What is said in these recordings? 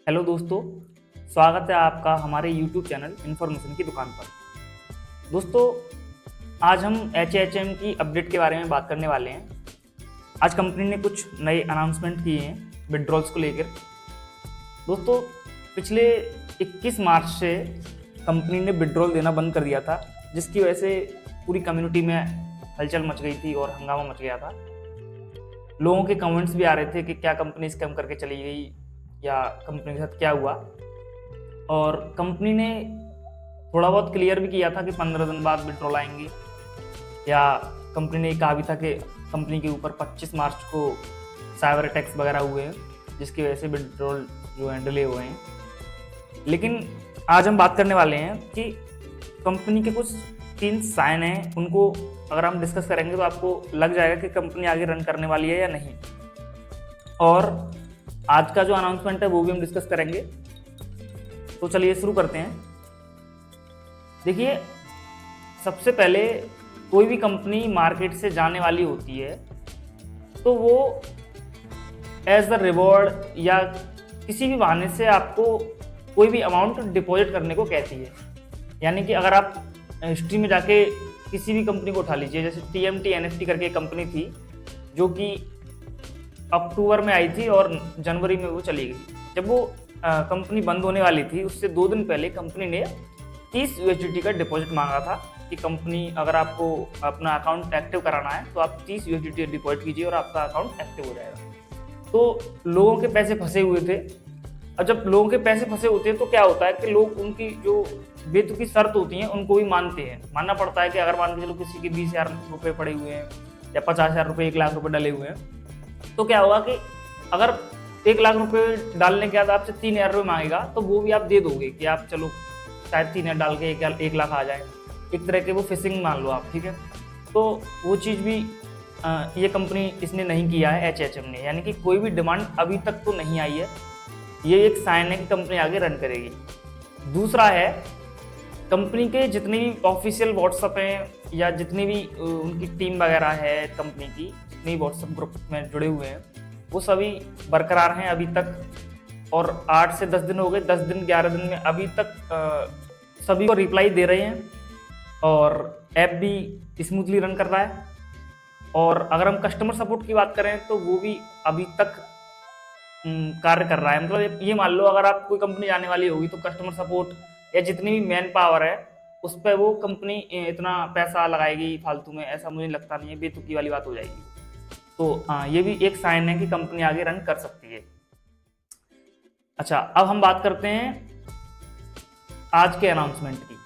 Hello दोस्तों, स्वागत है आपका हमारे यूट्यूब चैनल इन्फॉर्मेशन की दुकान पर। दोस्तों, आज हम HHM की अपडेट के बारे में बात करने वाले हैं। आज कंपनी ने कुछ नए अनाउंसमेंट किए हैं विड्रॉल्स को लेकर। दोस्तों, पिछले 21 मार्च से कंपनी ने विड्रॉल देना बंद कर दिया था, जिसकी वजह से पूरी कम्युनिटी में हलचल मच गई थी और हंगामा मच गया था। लोगों के कमेंट्स भी आ रहे थे कि क्या कंपनी स्कैम करके चली गई या कंपनी के साथ क्या हुआ। और कंपनी ने थोड़ा बहुत क्लियर भी किया था कि 15 दिन बाद विड्रॉल आएंगे, या कंपनी ने कहा भी था कि कंपनी के ऊपर 25 मार्च को साइबर अटैक्स वगैरह हुए हैं, जिसकी वजह से विड्रॉल जो है डिले हुए हैं। लेकिन आज हम बात करने वाले हैं कि कंपनी के कुछ 3 साइन हैं, उनको अगर हम डिस्कस करेंगे तो आपको लग जाएगा कि कंपनी आगे रन करने वाली है या नहीं। और आज का जो अनाउंसमेंट है वो भी हम डिस्कस करेंगे। तो चलिए शुरू करते हैं। देखिए, सबसे पहले कोई भी कंपनी मार्केट से जाने वाली होती है तो वो एज द रिवॉर्ड या किसी भी बहाने से आपको कोई भी अमाउंट डिपॉजिट करने को कहती है। यानी कि अगर आप हिस्ट्री में जाके किसी भी कंपनी को उठा लीजिए, जैसे TMT NFT करके एक कंपनी थी जो कि अक्टूबर में आई थी और जनवरी में वो चली गई। जब वो कंपनी बंद होने वाली थी उससे 2 दिन पहले कंपनी ने 30 USDT का डिपॉजिट मांगा था कि कंपनी अगर आपको अपना अकाउंट एक्टिव कराना है तो आप 30 USDT डिपॉजिट कीजिए और आपका अकाउंट एक्टिव हो जाएगा। तो लोगों के पैसे फंसे हुए थे। और जब लोगों के पैसे फंसे होते हैं तो क्या होता है कि लोग उनकी जो बेतुकी शर्त होती हैं उनको भी मानते हैं। मानना पड़ता है कि अगर मान के चलो किसी के 20,000 रुपये पड़े हुए हैं या 50,000 रुपये, 1 लाख रुपये डले हुए हैं, तो क्या होगा कि अगर 1 लाख रुपए डालने के बाद आपसे 3,000 रुपये मांगेगा तो वो भी आप दे दोगे कि आप चलो शायद 3,000 डाल के 1 लाख आ जाए। एक तरह के वो फिशिंग मान लो आप, ठीक है। तो वो चीज़ भी ये कंपनी इसने नहीं किया है HHM ने, यानी कि कोई भी डिमांड अभी तक तो नहीं आई है। ये एक साइन है कि कंपनी आगे रन करेगी। दूसरा है, कंपनी के जितने भी ऑफिशियल व्हाट्सअप हैं या जितनी भी उनकी टीम वगैरह है कंपनी की, जितने भी व्हाट्सअप ग्रुप में जुड़े हुए हैं, वो सभी बरकरार हैं अभी तक। और 8 से 10 दिन हो गए, 10 दिन 11 दिन में अभी तक सभी को रिप्लाई दे रहे हैं और ऐप भी स्मूथली रन कर रहा है। और अगर हम कस्टमर सपोर्ट की बात करें तो वो भी अभी तक कार्य कर रहा है। मतलब ये मान लो अगर आप कोई कंपनी जाने वाली होगी तो कस्टमर सपोर्ट या जितनी भी मैन पावर है उस पर वो कंपनी इतना पैसा लगाएगी फालतू में, ऐसा मुझे लगता नहीं है। बेतुकी वाली बात हो जाएगी। तो ये भी एक साइन है कि कंपनी आगे रन कर सकती है। अच्छा, अब हम बात करते हैं आज के अनाउंसमेंट की।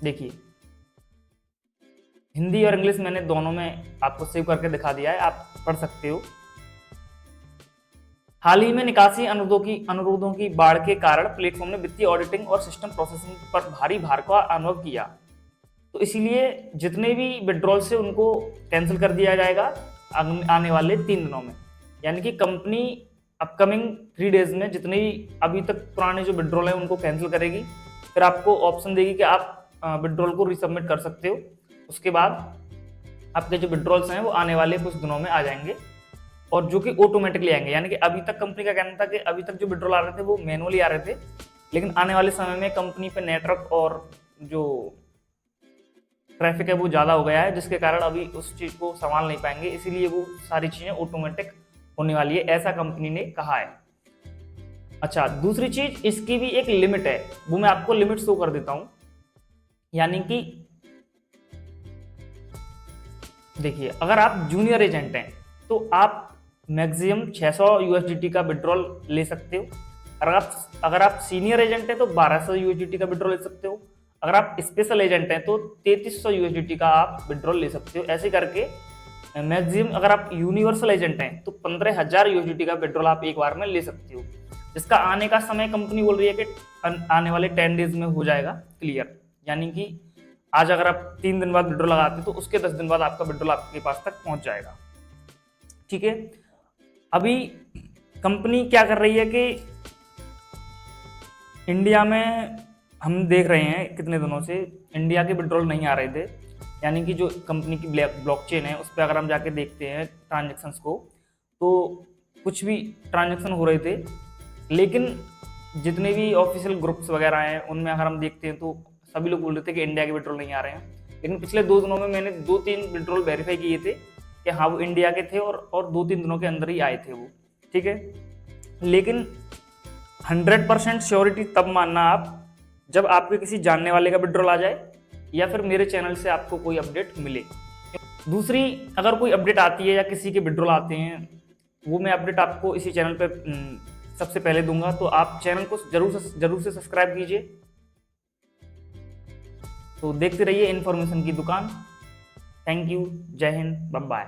देखिए, हिंदी और इंग्लिश मैंने दोनों में आपको सेव करके दिखा दिया है, आप पढ़ सकते हो। हाल ही में निकासी अनुरोधों की बाढ़ के कारण प्लेटफॉर्म ने वित्तीय ऑडिटिंग और सिस्टम प्रोसेसिंग पर भारी भार का अनुभव किया। तो इसीलिए जितने भी विड्रॉल से उनको कैंसिल कर दिया जाएगा आने वाले 3 दिनों में। यानी कि कंपनी अपकमिंग 3 डेज में जितने भी अभी तक पुराने जो विड्रॉल हैं उनको कैंसिल करेगी। फिर आपको ऑप्शन देगी कि आप विड्रॉल को रीसबमिट कर सकते हो। उसके बाद आपके जो विड्रॉल्स हैं वो आने वाले कुछ दिनों में आ जाएंगे और जो कि ऑटोमेटिकली आएंगे। यानी कि अभी तक कंपनी का कहना था कि अभी तक जो विड्रॉल आ रहे थे वो मैनुअली आ रहे थे, लेकिन आने वाले समय में कंपनी पे नेटवर्क और जो ट्रैफिक है वो ज़्यादा हो गया है, जिसके कारण अभी उस चीज़ को संभाल नहीं पाएंगे। इसीलिए वो सारी चीज़ें ऑटोमेटिक होने वाली है, ऐसा कंपनी ने कहा है। अच्छा, दूसरी चीज़, इसकी भी एक लिमिट है, वो मैं आपको लिमिट शो कर देता हूँ। यानी कि देखिए, अगर आप जूनियर एजेंट हैं तो आप मैक्सिमम 600 USDT का विड्रॉल ले सकते हो। अगर आप सीनियर एजेंट हैं तो 1200 USDT का विड्रॉल ले सकते हो। अगर आप स्पेशल एजेंट हैं तो 3300 USDT का आप विड्रॉल ले सकते हो। ऐसे करके मैक्सिमम अगर आप यूनिवर्सल एजेंट हैं तो 15,000 USDT का विड्रॉल आप एक बार में ले सकते हो। जिसका आने का समय कंपनी बोल रही है कि आने वाले 10 डेज में हो जाएगा क्लियर। यानी कि आज अगर आप 3 दिन बाद विड्रॉल लगाते तो उसके 10 दिन बाद आपका विड्रॉल आपके पास तक पहुंच जाएगा। ठीक है। अभी कंपनी क्या कर रही है कि इंडिया में हम देख रहे हैं कितने दिनों से इंडिया के विड्रॉल नहीं आ रहे थे। यानी कि जो कंपनी की ब्लॉकचेन है उस पर अगर हम जाके देखते हैं ट्रांजेक्शन्स को, तो कुछ भी ट्रांजेक्शन हो रहे थे, लेकिन जितने भी ऑफिशियल ग्रुप्स वगैरह हैं उनमें अगर हम देखते हैं तो सभी लोग बोल रहे थे कि इंडिया के विड्रॉल नहीं आ रहे हैं, लेकिन पिछले 2 दिनों में मैंने 2-3 विड्रॉल वेरीफाई किए थे कि हाँ वो इंडिया के थे और 2-3 दिनों के अंदर ही आए थे वो, ठीक है। लेकिन 100% श्योरिटी तब मानना आप जब आपके किसी जानने वाले का विड्रॉल आ जाए या फिर मेरे चैनल से आपको कोई अपडेट मिले। दूसरी, अगर कोई अपडेट आती है या किसी के विड्रॉल आते हैं, वो मैं अपडेट आपको इसी चैनल पे सबसे पहले दूंगा, तो आप चैनल को जरूर से सब्सक्राइब कीजिए। तो देखते रहिए इन्फॉर्मेशन की दुकान। थैंक यू, जय हिंद, बाय बाय।